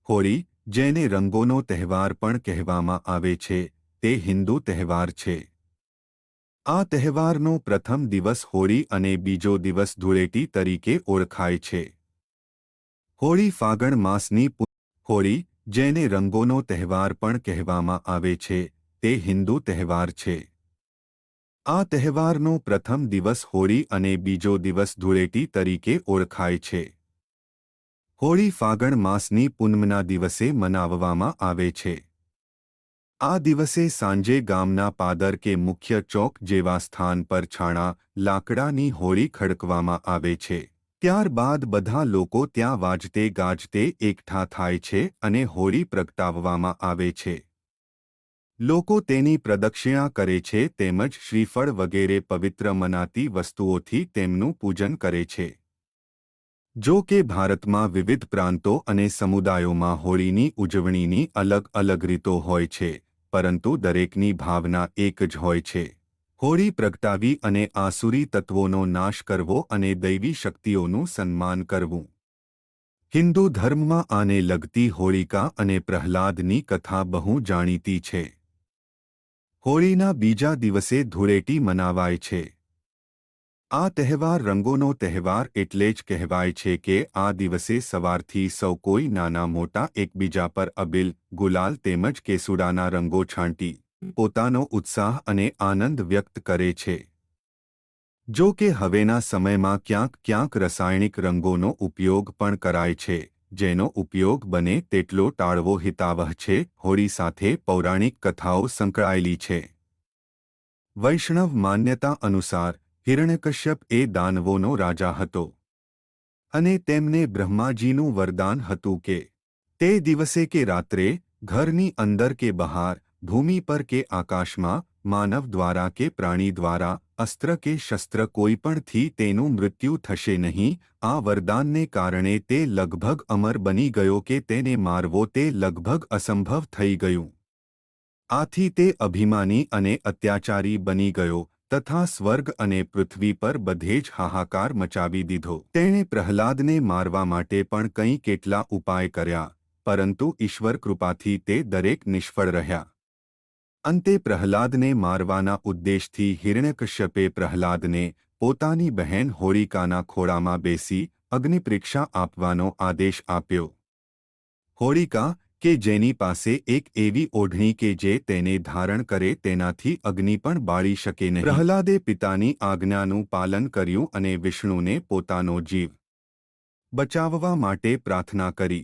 હોળી, જેને રંગોનો તહેવાર પણ કહેવામાં આવે છે, તે હિન્દુ તહેવાર છે. આ તહેવારનો પ્રથમ દિવસ હોળી અને બીજો દિવસ ધૂળેટી તરીકે ઓળખાય છે. હોળી ફાગણ માસની હોળી, જેને રંગોનો તહેવાર પણ કહેવામાં આવે છે, તે હિન્દુ તહેવાર છે. આ તહેવારનો પ્રથમ દિવસ હોળી અને બીજો દિવસ ધૂળેટી તરીકે ઓળખાય છે. હોળી ફાગણ માસની પૂનમના દિવસે મનાવવામાં આવે છે. આ દિવસે સાંજે ગામના પાદર કે મુખ્ય ચોક જેવા સ્થાન પર છાણા, લાકડાની હોળી ખડકવામાં આવે છે. ત્યારબાદ બધા લોકો ત્યાં વાજતે ગાજતે એકઠા થાય છે અને હોળી પ્રગટાવવામાં આવે છે. લોકો તેની પ્રદક્ષિણા કરે છે તેમજ શ્રીફળ વગેરે પવિત્ર મનાતી વસ્તુઓથી તેમનું પૂજન કરે છે. જો કે ભારતમાં વિવિધ પ્રાંતો અને સમુદાયોમાં હોળીની ઉજવણીની અલગ અલગ રીતો હોય છે, પરંતુ દરેકની ભાવના એક જ હોય છે. હોળી પ્રગટાવી અને આસુરી તત્વોનો નાશ કરવો અને દૈવી શક્તિઓનું સન્માન કરવું. હિન્દુ ધર્મમાં આને લગતી હોળિકા અને પ્રહલાદની કથા બહુ જાણીતી છે. હોળીના બીજા દિવસે ધૂળેટી મનાવાય છે. આ તહેવાર રંગોનો તહેવાર એટલે જ કહેવાય છે કે આ દિવસે સવારથી સૌ કોઈ નાના મોટા એકબીજા પર અબીલ, ગુલાલ તેમજ કેસુડાના રંગો છાંટી પોતાનો ઉત્સાહ અને આનંદ વ્યક્ત કરે છે. જો કે હવેના સમયમાં ક્યાંક ક્યાંક રાસાયણિક રંગોનો ઉપયોગ પણ કરાય છે, જેનો ઉપયોગ બને તેટલો ટાળવો હિતાવહ છે. હોળી સાથે પૌરાણિક કથાઓ સંકળાયેલી છે. વૈષ્ણવ માન્યતા અનુસાર હિરણ્યકશ્યપ એ દાનવોનો રાજા હતો અને તેમને બ્રહ્માજીનું વરદાન હતું કે તે દિવસે કે રાત્રે, ઘરની અંદર કે બહાર, ભૂમિ પર કે આકાશમાં, માનવ દ્વારા કે પ્રાણી દ્વારા, અસ્ત્ર કે શસ્ત્ર કોઈ પણથી તેનું મૃત્યુ થશે નહીં. આ વરદાનને કારણે તે લગભગ અમર બની ગયો કે તેને મારવો તે લગભગ અસંભવ થઈ ગયું. આથી તે અભિમાની અને અત્યાચારી બની ગયો તથા સ્વર્ગ અને પૃથ્વી પર બધે જ હાહાકાર મચાવી દીધો. તેણે પ્રહલાદને મારવા માટે પણ કંઈ કેટલા ઉપાય કર્યા, પરંતુ ઈશ્વર કૃપાથી તે દરેક નિષ્ફળ રહ્યા. અંતે પ્રહલાદને મારવાના ઉદ્દેશથી હિરણ્યકશ્યપે પ્રહલાદને પોતાની બહેન હોળિકાના ખોળામાં બેસી અગ્નિપરીક્ષા આપવાનો આદેશ આપ્યો. હોળિકા, કે જેની પાસે એક એવી ઓઢણી કે જે તેને ધારણ કરે તેનાથી અગ્નિ પણ બાળી શકે નહીં. પ્રહલાદે પિતાની આજ્ઞાનું પાલન કર્યું અને વિષ્ણુને પોતાનો જીવ બચાવવા માટે પ્રાર્થના કરી.